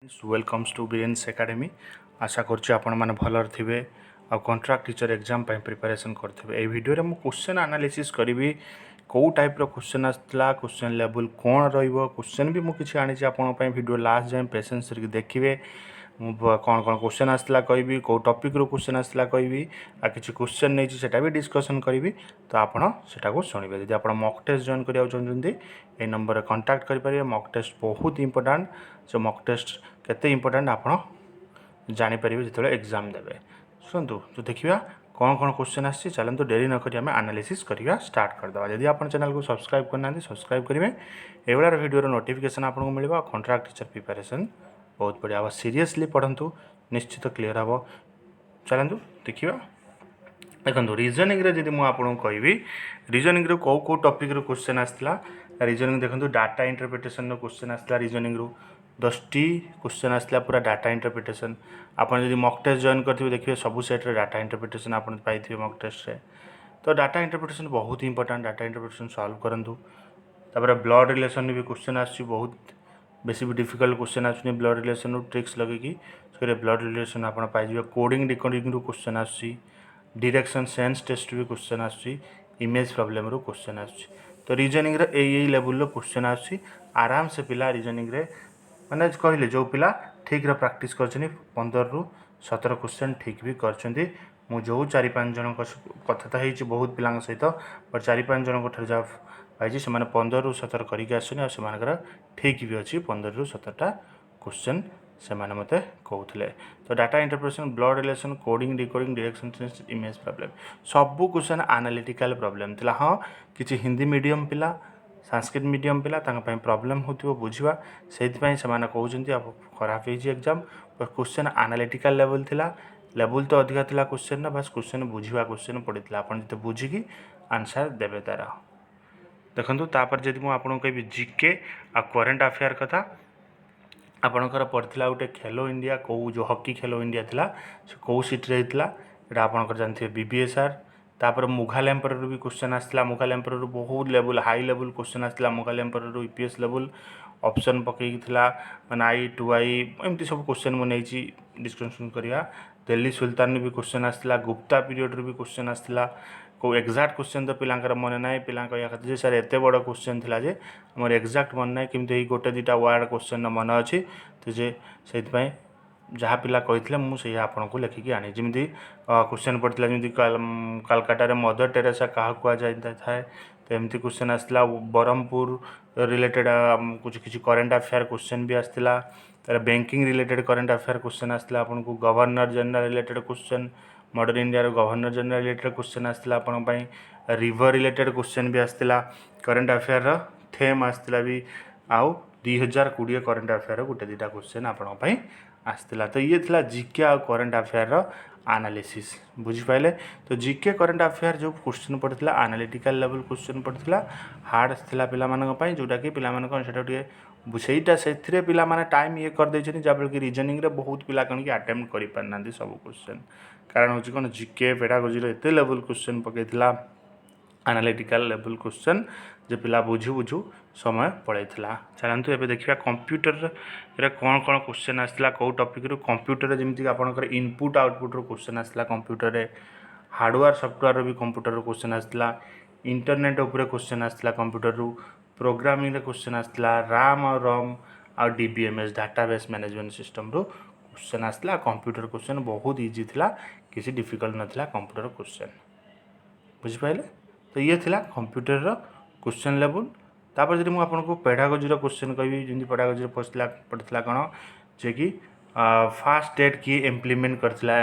Welcomes to Biren's academy. आशा करुच्ची आपण मैंने भलर थे आ कंट्राक्ट टीचर एग्जाम प्रिपरेशन करेंगे। भिडियो में क्वेश्चन एनालिसिस करी कौ टाइप क्वेश्चन आसला, क्वेश्चन लेवल कौन क्वेश्चन भी मुझे आनी आपंपाई भिडियो लास्ट जाए पेसेंस देखिए। कौन कौन क्वेश्चन आसला कहि कौ टॉपिक रो क्वेश्चन आसला कहि आ किसी क्वेश्चन नहीं सेटा भी डिस्कशन करी। तो आपड़ से शुणवे जब आप मॉक टेस्ट जॉइन करा चाहते ये नंबर कांटेक्ट करेंगे। मॉक टेस्ट बहुत इंपोर्टेंट। से मॉक टेस्ट केते इंपोर्टेंट आप जापर जो एग्जाम देवे। शुणु तो देखा कौन कौन क्वेश्चन आसी चलते डेरी नक आम एनालिसिस करवा स्टार्ट करदे। जदि आप चैनल को सब्सक्राइब करना सब्सक्राइब करेंगे। एवं भिडियो नोटिफिकेशन आपको मिले। कंट्राक्ट टीचर प्रिपरेशन बहुत बढ़िया हम सीरियसली पढ़ु निश्चित क्लीयर हम। चलतु देखा देखो रिजनिंग जब मुझे कहि रिजनिंग कौ कौ टॉपिक रो क्वेश्चन आसला। रिजनिंग देखो डाटा इंटरप्रिटेशन क्वेश्चन आसला। रिजनिंग 10टी क्वेश्चन आसला पूरा डाटा इंटरप्रिटेशन। आपड़ जब मॉक टेस्ट जॉइन करेंगे देखिए सब सेट्रे डाटा इंटरप्रिटेशन आप पाई मॉक टेस्ट रे। तो डाटा इंटरप्रिटेशन बहुत इंपोर्टेंट। डाटा इंटरप्रिटेशन सॉल्व करूँ। तापर ब्लड रिलेशन भी क्वेश्चन आस बहुत बेसी भी डिफिकल्ट क्वेश्चन आसुनी। ब्लड रिलेशन ट्रिक्स लगे ब्लड रिलेशन आप पाइबे। कोडिंग डिकोडिंग क्वेश्चन आस डायरेक्शन सेंस टेस्ट भी क्वेश्चन आस इमेज प्रॉब्लम रो क्वेश्चन आस। तो रिजनिंग रे लेवल क्वेश्चन आस आराम से पिला रिजनिंग रे मैंने कहले जो पिला ठीक रे प्रैक्टिस कर 15 रु 17 क्वेश्चन ठीक भी कर। मु जो 4-5 जन कथा तो बहुत पिला सहित बट 4-5 जन जहाँ पाई से 15 रु 17 करके आसने ठीक भी अच्छी 15 रु 17टा क्वेश्चन से मत कहते। तो data interpretation blood relation coding decoding direction sense image problem सबू क्वेश्चन एनालिटिकल प्रॉब्लम थिला। हाँ किसी हिंदी मीडियम पिला संस्कृत मीडियम पिला प्रॉब्लम होती बुझा से कहते आप खराब एग्जाम। पर क्वेश्चन एनालिटिकल लेवल थिला। लेवल तो अधिका थिला क्वेश्चन ना बस क्वेश्चन बुझा क्वेश्चन पड़ता आप जो बुझिकी आंसर देवे तार। देखो तापर जब मुझे कहि जीके आ करेन्ट अफेयर कथा आपणकर पड़ता गोटे खेलो इंडिया कौ जो हॉकी खेलो इंडिया थिला कौ सीट्रे होता यहाँ आपंकर जानते बीबीएसआर। तापर मुघल एम्पर भी क्वेश्चन आसला। मुघल एम्पर बहुत लेवल हाई लेवल क्वेश्चन आसला। मुघल एम्पर ईपीएस लेवल ऑप्शन पकई मैंने आई 2I एमती सब क्वेश्चन मुझे डिस्कसन करिया। दिल्ली सुल्तान भी क्वेश्चन आसला। गुप्ता पीरियड भी क्वेश्चन आसला। को एक्जाक्ट क्वेश्चन तो पिलांकर मन ना पिला कहते सर एत बड़ क्वेश्चन थिला जे मोर एक्जाक्ट मन ना कि गोटे 2टा वार्ड क्वेश्चन मन अच्छी। तो जे से जहाँ पिला कही मुझे आपन को लिखिकी आनी जमी क्वेश्चन पड़ता जमी कलकाता मदर टेरेसा क्या कहुए थाए। तो एमती क्वेश्चन आसला। ब्रह्मपुर रिलेटेड कुछ किसी करेन्ट अफेयर क्वेश्चन भी आसला। तार banking related current affair question आसला। आपन को governor general related question modern India governor general related question आसला। आपण रिवर रिलेटेड क्वेश्चन भी आसला। करेन्ट अफेयर थेम आसला भी आउ 2020 करेन्ट अफेयर गोटे 2टा क्वेश्चन आपण आसला। तो ये थिला जीके आ करेन्ट अफेयर एनालिसिस बुझिपारे। तो जीके करेन्ट अफेयर जो क्वेश्चन पड़ता एनालिटिकल लेवल क्वेश्चन पड़ता हार्ड थिला पिला मानक पई जोटा कि पिला मानक सेटा टे से पिला माने टाइम ये कर देछनी जबल कि रीजनिंग रे बहुत पिला कन कि अटेम्प्ट करि पारना सब क्वेश्चन। कारण होची कोन जीके पेडागोजी रे एते लेवल क्वेश्चन पकेइथिला एनालिटिकल लेवल क्वेश्चन जे पिला बुझु बुझु समय पड़ेगा। चलतु एबे देखिया कंप्यूटर रे कौन कौन क्वेश्चन आसला कौ टॉपिक रो। कंप्यूटर जमीती आपंकर इनपुट आउटपुट रो क्वेश्चन आसला। कंप्यूटर रे हार्डवेयर सॉफ्टवेयर भी कंप्यूटर रो क्वेश्चन आसला। इंटरनेट उपरे क्वेश्चन आसला कंप्यूटर रो। प्रोग्रामिंग रे क्वेश्चन आसला। राम और रोम और डीबीएमएस डाटाबेस मैनेजमेंट सिस्टम रो क्वेश्चन आसला। कंप्यूटर क्वेश्चन बहुत इजी थिला किसी डिफिकल्ट नथिला कंप्यूटर क्वेश्चन बुझिपारे। तो ये थिला कंप्यूटर रो क्वेश्चन लेवल। तापर जब मुझे आपको पेडागोजी क्वेश्चन कहि जमी पेडागोजी पड़ता कौन जे कि फास्ट डेट किए इम्प्लीमेंट करथिला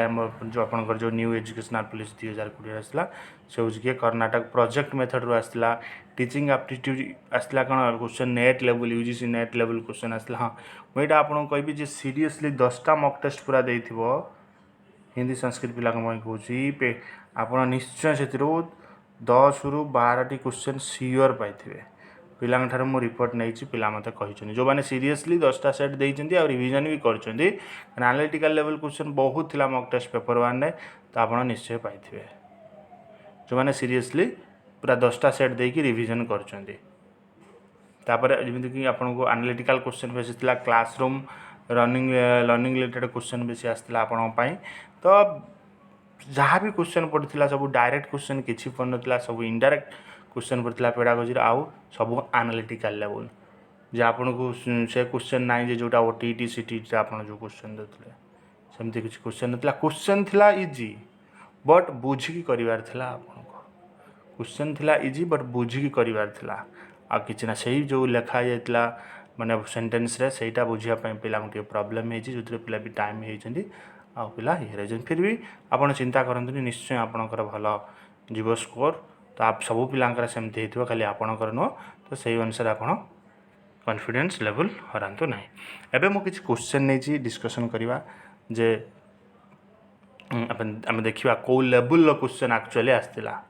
जो आपंकर जो न्यू एजुकेशनल पॉलिसी 2020 आसला से हूँ किए कर्नाटक प्रोजेक्ट मेथड रू आसला। टीचिंग एप्टीट्यूड आसला कौन question net level UGC net level question आसला। हाँ मुझे आपको कहि सीरीयसली 10टा मॉक टेस्ट पूरा देथिबो हिंदी संस्कृत पिला कहूँ पे आप निश्चय से 10 रु 12टी क्वेश्चन सियोर पाइबे। पिला मु रिपोर्ट नहीं पिला मत कही जो मैंने सीरीयसली 10टा सेट देती और रिविजन भी कर एनालिटिकल लेवल क्वेश्चन बहुत थिला मॉक टेस्ट पेपर 1 रे। तो आप निश्चय पाइबे जो मैंने सीरीयसली पूरा 10टा सेट देकी रिविजन कर। जमीक आपको analytical question base classroom learning related question बेसी आसला आपण तो जहाँ भी क्वेश्चन पड़ता सब डायरेक्ट क्वेश्चन किसी पड़ना सब इनडायरेक्ट क्वेश्चन पड़ता पेडागोजी आउ सब एनालिटिकल लेवल जे आपन को से क्वेश्चन नाइ जे जोटा ओटीटी सीटी आपन जो क्वेश्चन देते सेमती किसी क्वेश्चन ना क्वेश्चन थिला इजी बट बुझिकी करिवार थिला आपन को क्वेश्चन थिला इजी बट बुझिकी करिवार थिला आ किछि ना सही जो लिखा जाइतला माने सेंटेंस रे सेटा बुझिया पय पिला को प्रॉब्लम हे जे जोतरे पिला भी टाइम हे जंदी आ पिला हे रे फिर भी आपन चिंता करंतु निश्चय आपनकर भलो जीव स्कोर तो आप सब पिलांकर सेमती हेतिबो खाली आपनकर न तो सही अनुसार आपन कॉन्फिडेंस लेवल हरांतु ना एबे मु किछि क्वेश्चन नहीं डिस्कशन करवा जे आम देखा कौ लेवल क्वेश्चन एक्चुअली आसला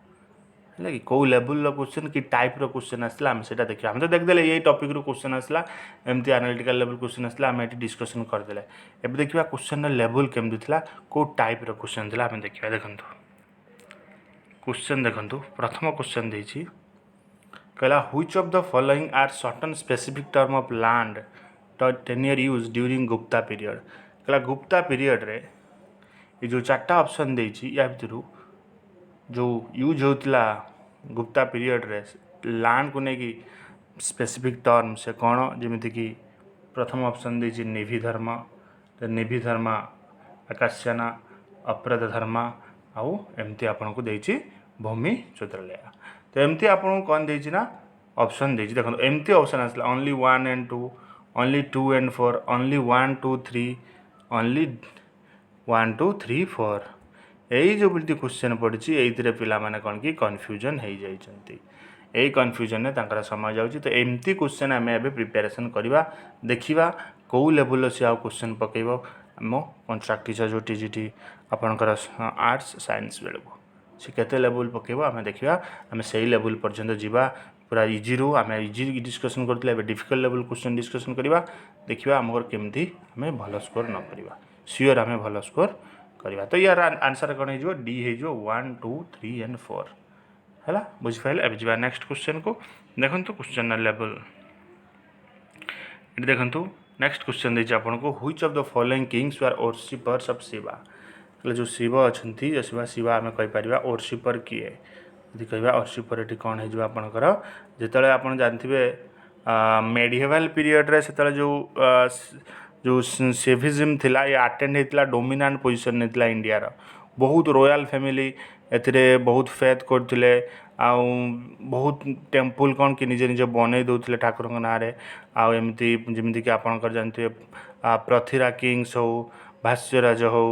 है कि कौ लेवल क्वेश्चन कि टाइप रो क्वेश्चन आसला आम से देखा हम तो देखदे ये टॉपिक रो क्वेश्चन आसला एमती एनालिटिकल लेवल क्वेश्चन आसला आम ये डिस्कशन करदे एबे देखा क्वेश्चन लेवल केमती थिला कौ टाइप रो क्वेश्चन थिला आम देखा देखंतु क्वेश्चन देखंतु प्रथम क्वेश्चन देछि कहला which of the following are certain specific term of land tenure use during Gupta period कहला गुप्ता पीरियड रे ये जो चार्टा ऑप्शन देछि या भितरु जो यूज होतला गुप्ता पीरियड रे लैंड को नेकी स्पेसिफिक टर्म से कौन जमीती कि प्रथम ऑप्शन देछि नेभी धर्म तो नेभी धर्म आकाशयाना अप्रद धर्म आउ एमती आपन को देछि भूमि चौधरलय तो एमती आपन को कौन देछि ना ऑप्शन देछि देखो एमती ऑप्शन आसला only 1 and 2 only 2 and 4 only 1 2 3 only 1 2 3 4 यही जो बिल्टी क्वेश्चन पड़ी ये पिला माने कौन कि कन्फ्यूजन हो जाइछंती यही कन्फ्यूजन ने तांकर समय जाउची तो एमती क्वेश्चन आम एबे प्रिपरेशन करवा देखिबा कौ लेवल से आउ क्वेश्चन पकेबो आम कॉन्ट्रैक्ट टीचर जो टीजीटी आपनकर आर्ट्स साइंस बेलको से केते लेवल पकेबो आम देखिबा आम सही लेवल पर्यंत जीवा पूरा इजी रू आम इजी डिस्कशन करथिले एबे डिफिकल्ट लेवल क्वेश्चन डिस्कशन करवा देखिबा हमर केमती आम भलो स्कोर न करवा श्योर आम भलो स्कोर करवा तो यार आंसर कौन हो डी हो 1 2 3 and 4 है बुझिपारे अब जी नेक्स्ट क्वेश्चन को देखो क्वेश्चन लेवल ये देखो नेक्स्ट क्वेश्चन देखिए आपन को which of the following kings were worshippers of Shiva जो शिव अच्छा जो शिवा शिवा आम कहीपर ओरशिपर किए यदि कह ओरशिपर ये कौन हो आपंकर जिते आप जानते मेडिएवल पीरियड रे से जो सेविज्म थिला ये अटेंड होता डोमिनेंट पोजिशन नहीं इंडिया रो बहुत रॉयल फैमिली एथिरे बहुत फेथ करते आउ बहुत टेम्पल कौन कि निजे निजे बनै दौले ठाकुर ना आमती जमीक कि आपंकर जानते पृथ्वीराज किंग्स हो भाष्यराज हो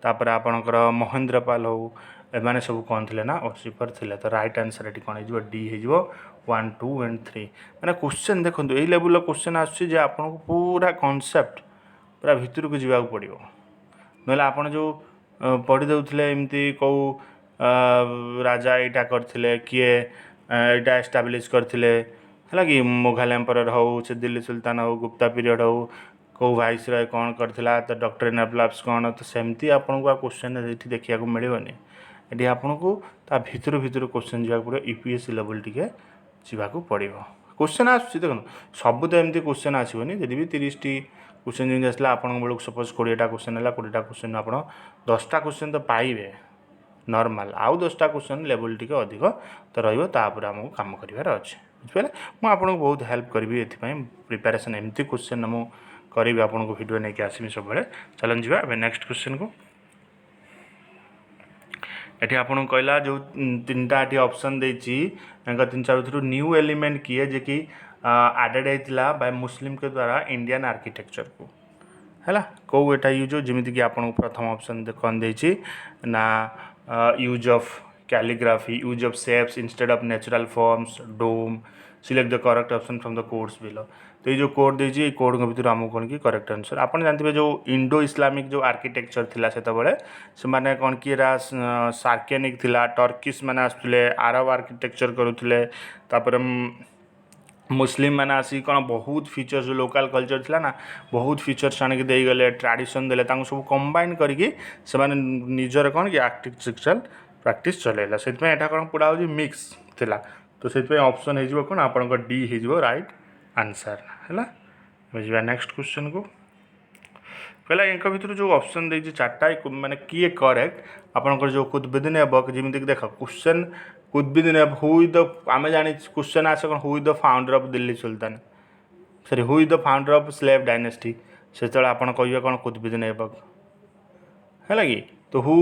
तापर आपणकर महेंद्रपाल हो एमाने सब कौन थे ना ओरशिपर थे तो राइट आंसर ये कौन हो डी हो 1 2 and 3 मैंने क्वेश्चन देखो ये लेवल क्वेश्चन आसूँ आपको पूरा कॉन्सेप्ट पूरा भितर को जावाक पड़ो ना आपड़ जो पढ़ी दौले एमती कौ राजा यहाँ करते किए यहाँ एस्टाब्लीश करते है कि मुघल एम्परर हो से दिल्ली सुल्तान हो गुप्ता पीरियड हो कौ वाइस रॉय कौन करथिला तो डॉक्टर नेपलाप्स कौन तो सेमती आपन को क्वेश्चन ये देखा मिलनी ये आपन को ता भितर भितर क्वेश्चन जावाक पड़ो यूपीएससी लेवल टिके जावाक पड़ो क्वेश्चन आस देखो सब तो एमती क्वेश्चन आसोनी जदि भी 30 टी क्वेश्चन जमी आसला आपन बेलू सपोज 20टा क्वेश्चन है 20टा क्वेश्चन आप 10टा क्वेश्चन तो पाइबे नॉर्मल आउ 10टा क्वेश्चन लेवल टिके अधिक तो रही आमको कम करार अच्छे बुझिपारे मुझे आपको बहुत हेल्प करी ये प्रिपेरेसन एमती क्वेश्चन मु करी आपको वीडियो नहीं आसमी सब चलन जी नेक्स्ट क्वेश्चन को ये आपन कहला जो 3टा ये ऑप्शन देती 3-4 भितर न्यू एलिमेंट किए जे कि एडेड होता बाय मुस्लिम के द्वारा इंडियन आर्किटेक्चर को है कौ एटा यूज हो जमीती कि आपन प्रथम ऑप्शन कौन देती ना use of calligraphy use of shapes instead of natural forms dome select the correct option from the codes below तो ये जो कोड देती कोड भर आमको कौन कि करेक्ट आंसर आप जानते जो इंडो इस्लामिक जो आर्किटेक्चर थिला से माने कौन कि सार्केनिक थिला टर्किश माने आसुले आरब आर्किटेक्चर करुले तापर मुस्लिम मैंने आसिक कौन बहुत फीचर्स जो लोकल कल्चर थिला ना बहुत फीचर्स आनिक देगले ट्रेडिशन देले सब कंबाइन करके निजर कौन कि आर्किटेक्चर प्रैक्टिस चलेला से कौन पूरा हो मिक्स थिला तो से ऑप्शन हो कौन आप डी हो राइट आंसर है बुझा नेक्स्ट क्वेश्चन को कहला इनका भितर जो ऑप्शन देछि चारटा माने किए करेक्ट आपनकर जो कुतुबुद्दीन ऐबक जेमिति देख question Qutbuddin Aibak who is the आमे जानि क्वेश्चन आसे कोन who is the founder of Delhi Sultan sorry who is the founder of slave dynasty से आपण कहिबे कोन कुतुबुद्दीन ऐबक है कि तो who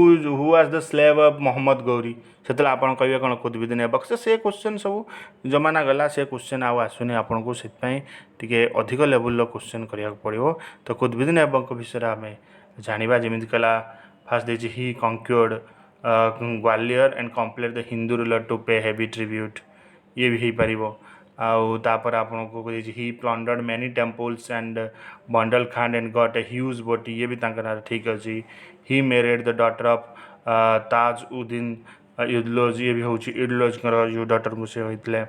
was the slave of Muhammad Ghori से आपण कहिबे कोन कुतुबुद्दीन ऐबक से क्वेश्चन सब जमाना गला से क्वेश्चन आउ आसुनी आपन को सेतपई टिके अधिक लेवल रो क्वेश्चन करिया पड़िबो तो कुतुबुद्दीन ऐबक विषय आमे जानिबा जेमिति कला फास्ट देछि he conquered Gwalior and complete the Hindu ruler to pay heavy tribute ये भी हो पारिबो आउ तापर आपन को he plundered many temples and Bundelkhand and got a huge booty ये भी तांकर ठीक अछि he married the daughter of Tajuddin इडलोज ये भी होची इडलोज जो डॉटर को से होइतले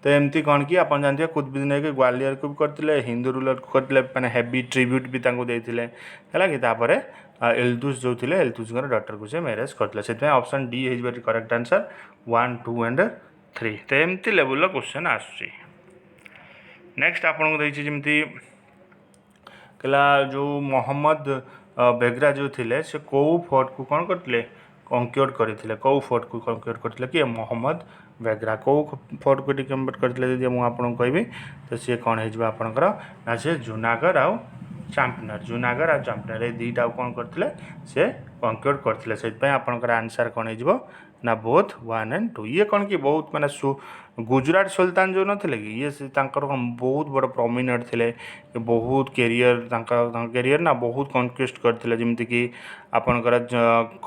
तो एमती कौन कि आप जानते कुतुबुद्दीन के ग्वालियर को भी करते हिंदू रूलर को करते मैंने हेवी ट्रिब्यूट भी देते है कि तापर इल्तुस जो थे इल्तुस डॉटर को से मैरेज करते से ऑप्शन डी है करेक्ट आंसर 1 2 एंड 3 तो एमती लेवल क्वेश्चन आसुची नेक्स्ट आपको देखिए जमी कहला जो मोहम्मद बेगरा जो थे से कौ फोर्ट को कौन करते कंक्योर करते कौ फोर्ट को कंक्योर करते कि मोहम्मद बेगरा कौ फोर्ट को कंप्लीट करते जब मुझे कहबी तो सी कौन होकर ना से जूनागढ़ आउ चांपनर जूनागढ़ आ चांपनर ये दुईटा कौन करते से कंक्योर करते से आपंकर आंसर कौन हो ना बोथ 1 एंड 2 ये कौन कि बहुत माने गुजरात सुल्तान जो नथिले कि ये बहुत बड़ प्रोमिनेंट थे बहुत कैरियर कैरियर ना बहुत कन्क्वेस्ट करते जमीती कि आपणकर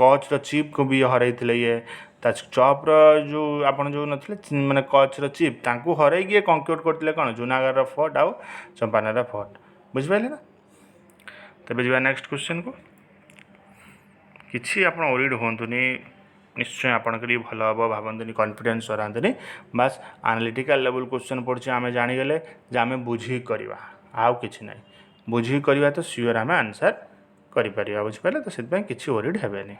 कच्छ चीफ को भी हरई ये चॉप जो आपन जो नथिले माने कच्छ चीफ तांको हरई ये कंक्योर करते कौन जूनागढ़ फोर्ट आउ चंपानेर फोर्ट बुझिपारे ना तबे जा नेक्स्ट क्वेश्चन को किसी आप ओरिड होंतुनी निश्चय आपंकर भल हम भावतनी कॉन्फिडेंस हरातनी बास एनालिटिकल लेवल क्वेश्चन पड़े आम जानीगले आम बुझी करवा आउ कि ना बुझी करवा तो सियोर आम आंसर कर बुझिपारे तो से किसी ओरिड हेनी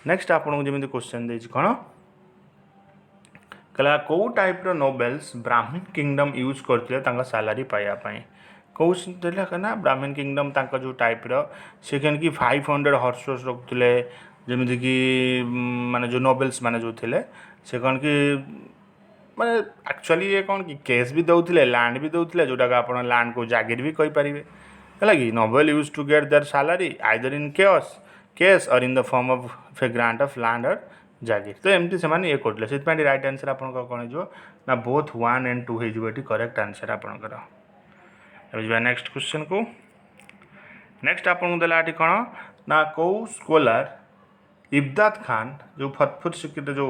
नेक्स्ट आपको जमी क्वेश्चन दे कौन कहला कौ टाइप नोबेल्स ब्राह्मण किंगडम यूज करते सालारी पाइबापी कौ ना ब्राह्मण किंगडम तक जो टाइप से कन कि 500 हॉर्स रखुले जमीती कि माने जो नोबेल्स माने जो थे से कौन कि माने एक्चुअली ये कौन कि केस भी दौले लैंड भी दौले जोटा आप लैंड को जागिर भी कहींपारे है कि nobles used to get their salary either in cash और in the form of a grant of land और जागिर तो एमती से ये करते से राइट आंसर आप कौन हो ना बोथ 1 एंड 2 हो करेक्ट आंसर आपंकर नेक्स्ट क्वेश्चन को नेक्स्ट आपको देला कौन ना कौ स्कॉलर इब्दात खान जो फतफुर सिक्री जो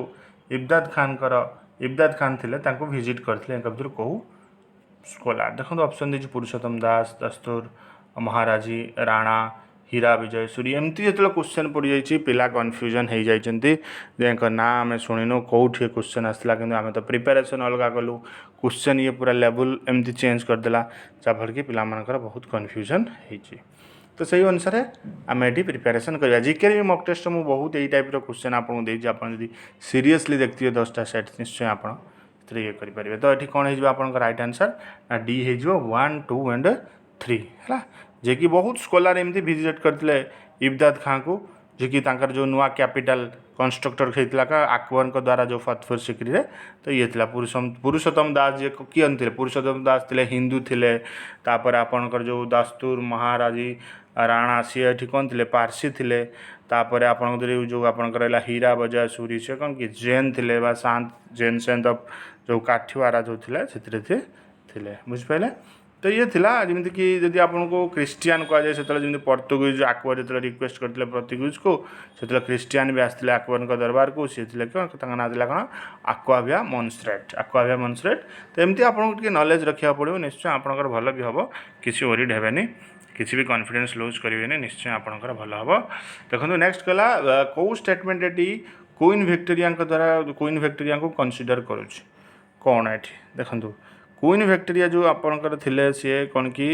इब्दात खान थे विजिट करते भर कौ स्कॉलर देखो ऑप्शन दीजिए पुरुषोत्तम दास दस्तूर महाराजी राणा हीरा विजय सूरी एमती जो क्वेश्चन पड़ जाइए पिला कन्फ्यूजन हो जाइए ना आम शुणुनु कौटे क्वेश्चन आसला कि आम तो प्रिपेरेसन अलग कलु क्वेश्चन ये पूरा लेवल एमती चेंज करदेला जहाँफल कि पिला बहुत कन्फ्यूजन हो तो सही अनुसार आम ये प्रिपेरेसन करवा जिके भी मक टेस्ट मुझे बहुत यही टाइप क्वेश्चन आपको देती आप सीरीयसली देखते 10टा सेट निश्चय आप ये करेंगे तो ये कौन हो राइट आंसर ना डी हो 1 2 एंड 3 है जे कि बहुत स्कॉलर एमती विजिट करते इब्दात खां को जे कि जो नुआ कैपिटल कंस्ट्रक्टर होता का अकबर के द्वारा जो फतेहपुर सिक्री रे तो ये थी पुरुषोत्तम दास जे किन थे पुरुषोत्तम दास थे हिंदू थे तापर आपणकर जो दस्तूर महाराजी राणा सी ये कौन थे पारसी थे तापर आप जो आपंकर हीरा बजा सूरी से कौन कि जैन थे शांत जैन सेंट ऑफ जो काठिवारा जो थे बुझिपारे तो ये थिला जमी कि जदि आपको क्रिश्चियन कहुए से जमी पर्तुगीज अकबर जो रिक्वेस्ट करते पर्तुगीज को से क्रिश्चियन भी आसते अकबर के दरबार को सी थे कौन ना कौन आक्वाभिया मोन्सरेट तो एमती आपको नॉलेज रखा पड़ो निश्चय आपंकर भल भी हम किसी ओरिड हेनी किसी भी कॉन्फिडेंस लूज करेंगे निश्चय आपंकर भल हम देखो नेक्स्ट कहला कौ स्टेटमेंट ये क्वीन विक्टोरिया द्वारा क्वीन विक्टोरिया को कनसीडर करुच्ची कौन ये देखो क्वीन विक्टोरिया जो आपंकर थे सी कौन कि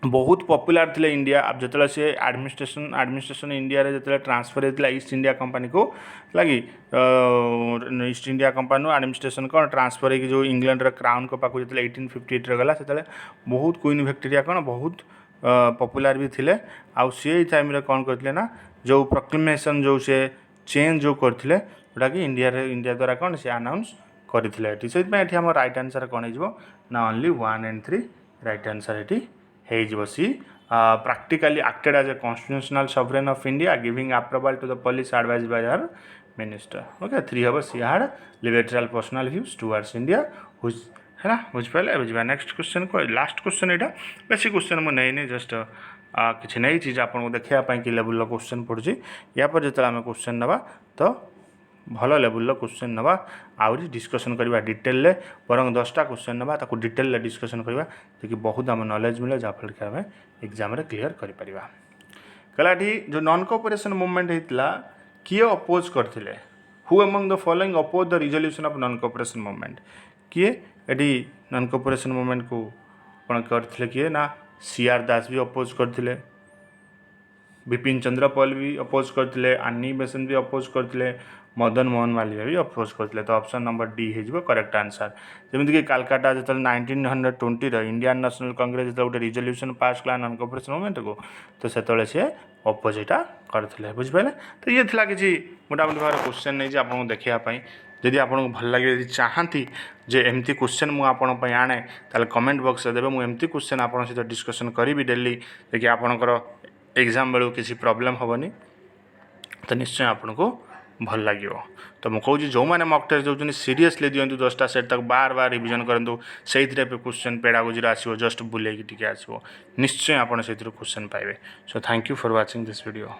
बहुत पॉपुलर थे इंडिया अब जो सी एडमिनिस्ट्रेशन इंडिया रे जो ट्रांसफर होता ईस्ट इंडिया कंपनी को लगी ईस्ट इंडिया कंपनी एडमिनिस्ट्रेशन कौन ट्रांसफर हो जो इंग्लैंड क्राउन को पाक जो 1858 गला से बहुत क्वीन विक्टोरिया कौन बहुत पपुलार भी थिले आउ सी टाइम रे कौन करथिले ना जो प्रोक्लेमेशन जो से चेंज जो करथिले जोटा कि इंडिया द्वारा कौन से अनाउंस करथिले एठी से एठी हम राइट आंसर कौन हो ना ओनली 1 and 3 राइट आंसर एठी हो सी practically acted as a constitutional sovereign of India, giving approval to the policy advised by her minister. Okay, 3 hours she had liberal personal views towards India, which है ना बुझिपारे बुझा next question को last question यहाँ बेसी question मुझे नहीं just किसी नहीं चीज आपको देखापी कि लेवल क्वेश्चन पड़ुची या पर जो आम क्वेश्चन नवा तो भल लेवल क्वेश्चन नवा आहरी डिस्कसन करवा डिटेल बरং 10टा क्वेश्चन नवा ताकू डिटेल डिस्कसन करवा जो बहुत आम नॉलेज मिले जहाँफल कि आम एग्जाम क्लीयर करें कलाठी जो नॉन कोऑपरेशन मूवमेंट होता किए अपोज करते who among the following oppose the resolution of non cooperation movement किए एटी नॉन कोऑपरेशन मूवमेंट को कौन करते किए ना CR दास भी अपोज करते बिपिन चंद्र पाल भी अपोज करते आनी बेसेंट भी अपोज करते मदन मोहन मालवीय भी अपोज करते तो ऑप्शन नंबर डी हो करेक्ट आंसर जमीक कालकाटा जो 1920 इंडियन नेशनल कांग्रेस जो गोटे रिजोल्यूशन पास कला नॉन कोऑपरेशन मूवमेंट को तो से सी अपोजिटा करते बुझिपारे तो ये थिला किसी मोटामोटी भाव क्वेश्चन नहीं आपको देखापी जदि आपको भल लगे यदि चाहती जे एमती क्वेश्चन मुझे आने ताले कमेंट बॉक्स देवे मुझे एमती क्वेश्चन आपन सहित डिस्कसन करी डेली देखिए आपणकर एग्जाम बेलू किसी प्रॉब्लम हेनी तो निश्चय आपन को भल लगे तो मुझे कहूँ जो मैंने मॉक टेस्ट दौरान सीरीयसली दिंतु 10टा सेट तक बार बार रिविजन करूँ से क्वेश्चन पेडागोजी आसो जस्ट बुलेकी टी आसो निश्चय आप क्वेश्चन पाइबे so thank you for watching this video.